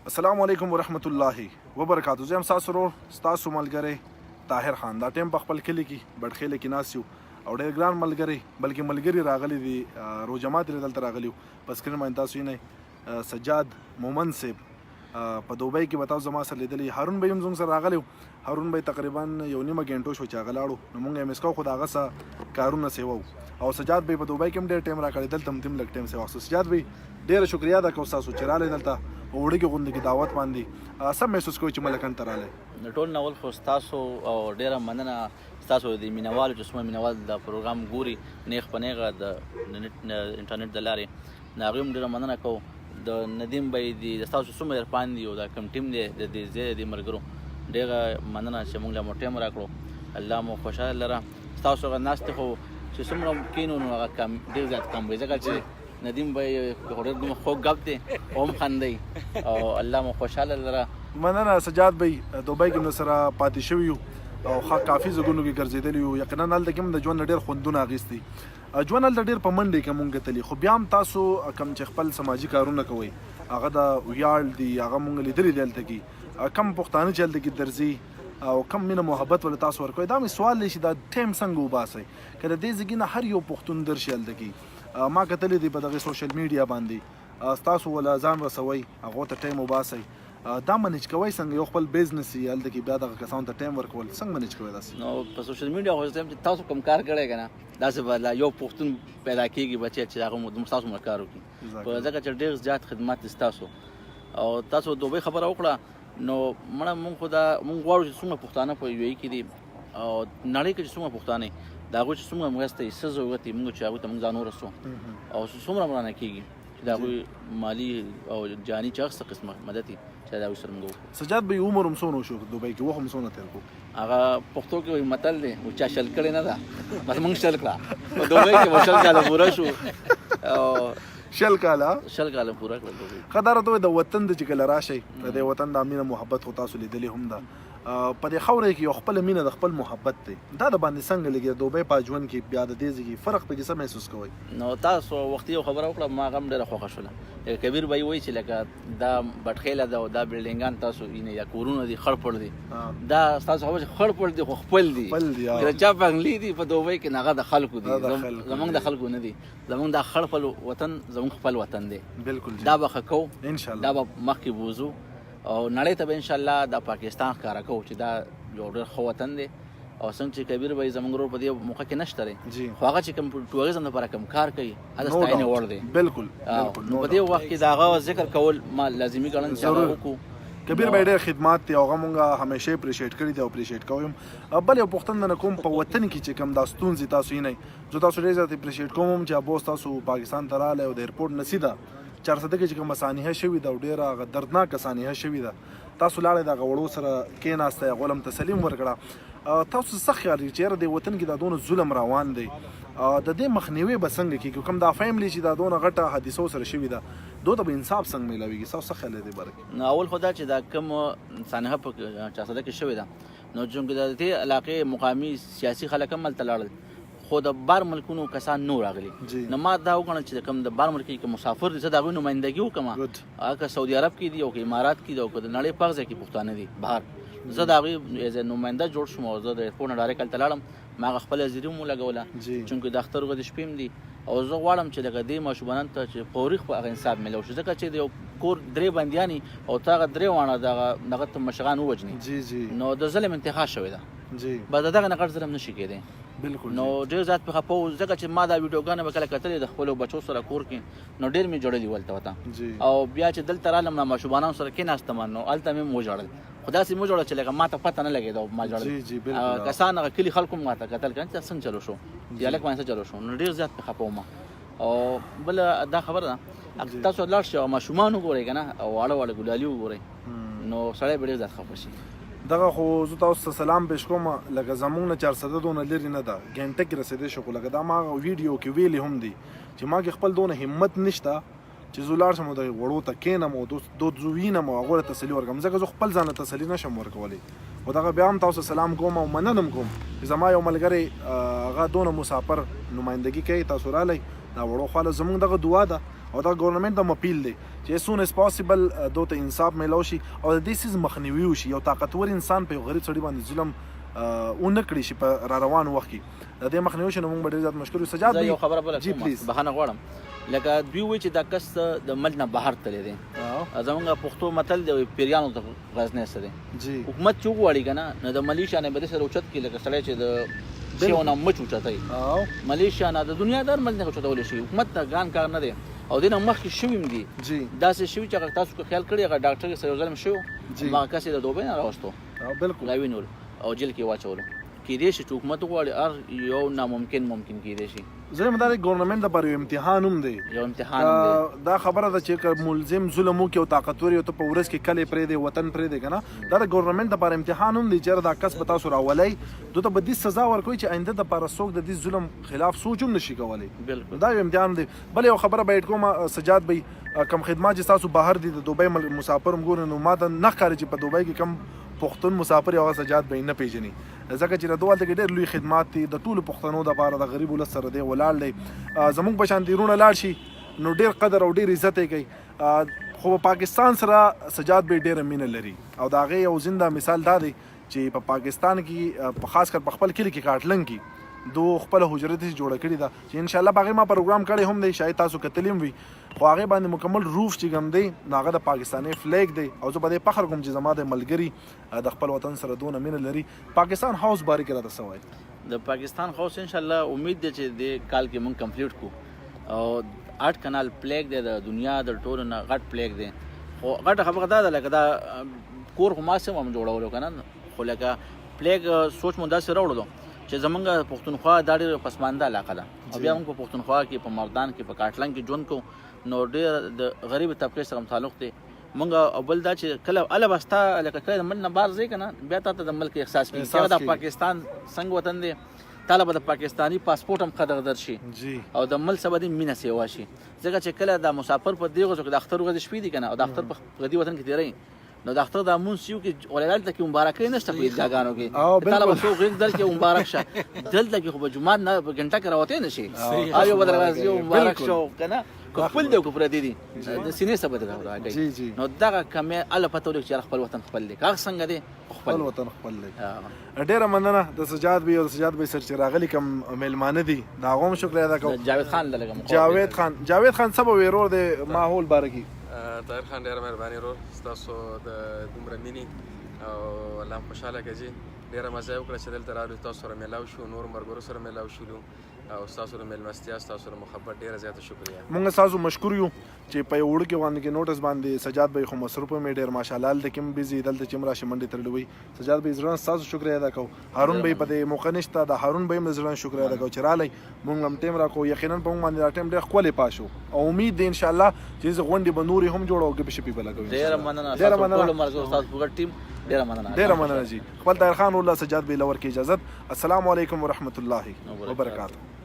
السلام علیکم ورحمت الله وبرکاتو. زه هم ستاسو ورور ستاسو ملګری طاهر خان. دا ټیم په خپل کلي کې بډخیلې کې ناست یو او ډېر ګران ملګری بلکې ملګري راغلي دي روجمات یې دلته راغلي وو. په سکرین باندې تاسو وینئ سجاد مومن صاحب په دوبۍ کې به تاسو زما سره لیدلی. هارون به هم زموږ سره راغلی و. هارون به تقریبا یو نیمه ګنټو شو چې هغه لاړو نو موږ یې مس کوو خو د هغه څه کارونه سیوه او سجاد به په دوبۍ کې هم ډېر ټایم راکړی دلته هم لږ ټایم سیوا اخیستو. سجاد به ډېره شکریا ده که ستاسو چې راغلی دلته په وړوکې غونډې کې دعوت باندې سم محسوس کوئ چې ملکن ته راغلی. ټول ناول خو ستاسو او ډېره مننه ستاسو د مینوالو چې څومره مینوال د پروګرام ګوري نیغ په نیغه د انټرنیټ د لارې د هغوی هم ډېره مننه کوو. د ندیم بی دي د ستاسو څومره عرفان دي او دا کوم ټیم دی د دې ځای د ملګرو ډېره مننه چې موږ له مو ټایم راکړو. الله مو خوشحاله لره. ستاسو هغه ناستې خو چې څومره کینو نو هغه کم ډېر زیات کم وي ځکه چې ندیم بی ډېر دومره خوږ ګپ دی او هم خندوي او الله مو خوشحاله لره. مننه سجاد بی. دوبۍ کې موږ سره پاتې شوي یو او کافي ځایونو کې ګرځېدلي یو. یقینا هلته کې هم د ژوند ډېر خوندونه اخیستي. ژوند هلته ډېر په منډې کې مونږ کتلي خو بیا هم تاسو کوم چې خپل سماجي کارونه کوئ هغه د ویاړ دي هغه مونږ لیدلي دي هلته کې کم پښتانه چې هلته کې درځي او کم مینه محبت ولې تاسو ورکوئ. دا مې سوال دی چې دا ټایم څنګه وباسئ که د دې ځای نه هر یو پښتون درشي هلته کې. ما کتلی دی په دغه سوشل میډیا باندې ستاسو ولا ځان رسوئ هغو ته ټایم وباسئ. دا منیج کوئ څنګه یو خپل بزنس یې هلته کې بیا دغه کسانو ته ټایم ورکول څنګه منیج کوئ داسې؟ نو په سوشل میډیا خو چې تاسو کوم کار کړی که نه داسې به یو پښتون پیدا کېږي بچی چې هغه ستاسو مله کار وکړي په ځکه چې ډېر زیات خدمات دي ستاسو او تاسو دوبۍ خبره وکړه نو مړه مونږ خو دا مونږ غواړو چې څومره پښتانه په یو کې دي او نړۍ کې چې څومره پښتانه د هغوی چې څومره مرسته یې څه ضرورت یې مونږ چې هغوی ته مونږ ځان ورسو او څومره مرانه کېږي چې د هغوی مالي او جاني چې هر څه قسمه مدد یې چې د هغوی سره مونږ وکړو. سجاد بی عمر هم څونه وشو دوبۍ کې وخت هم څونه تېر کړو؟ هغه پښتو کې وایي متل دی و چا شل کړې نه ده بس مونږ شل کړه په دوبۍ کې به 6 کاله پوره شو او 6 کاله پوره کړل دوبۍ. ښه دا راته وایي د وطن د چې کله راشئ د دې وطن د مینه محبت خو تاسو لیدلې هم ده په دې خاوره کې یو خپله مینه د خپل محبت دی دا د باندې څنګه لګي د دوبۍ په ژوند کې بیا د دې ځای کې فرق پکې څه محسوس کوئ؟ نو تاسو وختي یو خبره وکړه ما هغه هم ډېره خوښه شوله. کبیر به وایي چې لکه دا بټخیله ده او دا بلډینګان تاسو یا کورونه دي خړ پړ دي دا ستاسو خبره چې خړ پړ دي خو خپل دي که چا بنګلي دي په دوبۍ کې هغه د خلکو دي زموږ د خلکو نه دي. زموږ دا خړ پړ وطن زموږ خپل وطن دی. بالکل دا به ښه کوو انشاءالله. دا به مخکې بوځو او نړۍ ته به انشاءالله د پاکستان ښکاره کوو چې دا یو ډېر ښه وطن دی او څنګه چې کبیر به زموږ ورور په دې موقع کې نشته دی خو هغه چې کوم ټوریزم لپاره کوم کار کوي هغه ستاینې وړ دی. بالکل نو په دې وخت کې د هغه ذکر کول ما لازمي ګڼم چې هغه وکړو. کبیر به ډېر خدمات دي هغه مونږ همیشه اپریشیټ کړي دي او اپریشیټ کوم. بل یو پوښتنه نه کوم په وطن کې چې کوم دا ستونزې تاسو یې نه زه تاسو ډېر زیات اپریشیټ کوم چې ابوس تاسو پاکستان ته راغلی او د ایرپورټ نه سیده 400 کې چې کومه سانحه شوې ده او ډېره دردناکه سانحه شوې ده تاسو لاړئ د هغه وړو سره کېناستئ هغو له تسلیم ورکړه. تاسو څه خیال دی چې یاره دې وطن کې دا دونه ظلم روان دی د دې مخنیوی به څنګه کېږي کوم دا فیملی چې دا دونه غټه حادثو سره شوې ده دو ته به انصاف څنګه میلاویږي ستاسو څه خیال دی دې باره کې؟ نو اول خو دا چې دا کوم سانحه په 400 کې شوې ده نو چونکې د دې علاقې مقامي سیاسي خلک هم هلته لاړل خو د بار ملکونو کسان نو راغلي نو ما دا وګڼل چې کوم د بار ملک کې مسافر دي زه د هغوی نمایندګي وکړم هغه سعودي عرب کې دي او که امارات کې دي او که د نړۍ په هغه ځای کې پښتانه دي بهر زه د هغوی ایز نماینده جوړ شوم او زه د ایرپورټ نه ډایرکټ هلته لاړم ما هغه خپله حاضري هم ولګوله چونکې د اختر ورځې شپې هم دي او زه غواړم چې لکه دې ماشومانو ته چې فوري هغه انصاف میلاو شي ځکه چې د یو کور 3 بندیانې او ته هغه 3 واړه دغه ته مشغان ووجني نو د ظلم انتها شوې ده به د دغه نه غټ ظلم نه شي کېدی. بالکل نو ډېر زیات په خپه وو ځکه چې ما دا ویډیوګانې به کله کتلې د خپلو بچو سره کور کې نو ډېر مې جوړلي ولته وته او بیا چې دلته رالم نو ماشومانو سره کېناستم نو هلته مې وژړل خو داسې مې وژړل چې لکه ما ته پته نه لګېده ما ژړل کسان هغه کلي خلکو هم ما ته کتل که څنګه چلو شو یا هلک باندې څه چلو شو نو ډېر زیات په خپه وم. او بله دا خبره ده تاسو لاړ شئ او ماشومان وګورئ که نه او واړه واړه ګلالي وګورئ نو سړی به ډېر زیات خفه شي. دغه خو زه تاسو ته سلام پیش کوم لکه زموږ نه 400 دونه لرې نه ده ګنټه کې رسېدی شو خو لکه دا ما ویډیو کې ویلي هم دي چې ما کې خپل دونه همت نشته چې زه لاړ شم او د وړو ته کښېنم او دود زه وینم او هغو ته تسلي ورکړم ځکه زه خپل ځان ته تسلي نشم ورکولی. خو دغه بیا هم تاسو سلام کوم او مننه کوم چې زما یو ملګری هغه دونه مسافر نمایندګي کوي تاسو رالی دا وړو خواله زموږ دغه دعا ده او دا ګورنمنت ته اپیل دی چې as soon as possible دوی ته انصاف میلاو شي او د دې څیز مخنیوي وشي. یو طاقتور انسان په یو غریب سړي باندې ظلم ونه کړي شي په را روان وخت کې د دې مخنیوي شي. نو موږ به ډېر زیات مشکور یو. سجاد زه یو خبره بله جی پلیز بخښنه غواړم. لکه دوی وایي چې دا کس د ملک نه بهر تللی دی. زمونږ پښتو متل دی پیریانو ته غزنی څه دی. حکومت چې وغواړي که نه نو د ملیشیا نه به دې سره اوچت کړي لکه سړی چې د شیو نه مچ اوچتوي. ملیشیا نه د دنیا د هر ملک نه اوچتولی شي. حکومت ته ګران کار نه دی او دې نه مخکې شوي هم دي. داسې شوي چې هغه تاسو که خیال کړي هغه ډاکټر کې سره یو ځل هم شوی هماغه کس یې د دوبۍ نه راوستو بالکل راوینول او جیل کې واچولو. کیدای شي چې حکومت وغواړي هر یو ناممکن ممکن کیدای شي. زه مدار ګورنمنت لپاره یو امتحان هم دی. یو امتحان هم دی. دا خبره ده چې ملزم ظلم وکړي او طاقتور یو ته په ورځ کې کلی پرېږدي وطن پرېږدي که نه دا د ګورنمنت لپاره امتحان هم دی چې دا کس به تاسو راولئ دوی ته به دې سزا ورکوي چې آینده دپاره څوک د دې ظلم خلاف سوچ هم نشي کولی. بالکل دا یو امتحان دی. بل یو خبره به ایډ کوم سجاد بی کم خدمات چې تاسو بهر دي د دوبۍ مسافر هم ګورئ نو ما ته نه ښکاري چې په دوبۍ کې کم پښتون مسافر یو سجاد به نه پیژني ځکه چې د دوالته کې ډېر لوی خدمات دي د ټولو پښتنو دپاره د غریب ولس سره دی ولاړ دی. زموږ په شان دیرونه لاړ شي نو ډېر قدر او ډېر عزت یې کوي. خو په پاکستان سره سجاد به ډېره مینه لري او د هغې یو زنده مثال دا دی چې په پاکستان کې په خاص کر په خپل کلي کې کاټلنګ کې دو خپل حجره دې جوړه کړې ده چې ان شاء الله باغې ما پروګرام کړی هم دی شاید تاسو کتلی هم وي خو هغې باندې مکمل روف چې کوم دی نو هغه د پاکستاني فلیګ دی او زه په دې فخر کوم چې زما د ملګري د خپل وطن سره دونه مینه لري. پاکستان هاوس بارے کې راته څه وایي؟ د پاکستان هاوس ان شاء الله امید دی چې د کال کې مونږ کمپلیټ کړو او 8 کنال پلیګ دی د دنیا د ټولو نه غټ پلیګ دی. خو غټه خبره دا ده لکه دا کور خو ما سم هم جوړولو که نه خو لکه پلیګ سوچ مو داسې راوړلو چې زمونږ پښتونخوا دا ډېر پسمانده علاقه ده او بیا موږ په پښتونخوا کې په مردان کې په کاټلنګ کې ژوند کوو نو ډېر د غریب طبقې سره تعلق دی موږ. او بل دا چې کله اله به ستا لکه کله د ملک نه بار ځې که نه بیا تا ته د ملک احساس کېږي چې دا پاکستان څنګه وطن دی تاله به د پاکستاني پاسپورټ هم ښه دغدر شي او د ملک سره به دې مینه سیوا شي ځکه چې کله دا مسافر په دې ورځو کې د اختر ورځې شپې دي که نه او د اختر په پردي وطن کې تېروي نو د اختر د مونځ یو کې ولې دلته کې مبارکۍ نشته په عیدګاهګانو کې تاله به څوک غېږ دلته مبارک شه دلته کې خو به جومات نه په ګنټه کې راوتی نه شي او یو به در راځي مبارک شو که نه که خپل دی او که پردي دي د سینې څخه به در راګئ نو دغه کمې هله پته ولګي چې خپل وطن خپل دی که هغه څنګه دی خپل وطن خپل دی. ډېره مننه د سجاد بی او سجاد بی سر چې راغلي کوم میلمانه دي د هغو هم شکر ادا کوم. جاوید خان لږه جاوید خان څه به وایي ورور د ماحول باره کې؟ طاهر خان ډېره مهرباني ورور ستاسو د دومره مینې او الله خوشحاله کړي. ډېره مزه یې وکړه چې دلته راغلو تاسو سره میلاو شو نور ملګرو سره میلاو شولو او ستاسو د میلمستیا ستاسو د محبت ډېره زیاته شکریه. موږ ستاسو مشکور یو چې په یو وړوکي باندې کې نوټس باندې سجاد بی خو مصروف هم ډېر ماشاءالله هلته کې هم بزي دلته چې هم راشي منډې تړلی وي. سجاد بی زړه ستاسو شکریه ادا کوو. هارون بی په دې موقع نشته د هارون بی هم د زړه شکریه ادا کوو چې رالی موږ هم ټیم راکړو. یقینا په موږ باندې دا ټیم ډېر ښکلی پاس شو او امید دی انشاءالله چې زه غونډې به نورې هم جوړو ګپې شپې به لګوو. ډېره مننه ټولو ملګرو ستاسو په ګډ ټیم ډېره مننه جی. خپل طاهر خان والله سجاد بی لور کې اجازت. السلام علیکم ورحمت الله وبرکاته.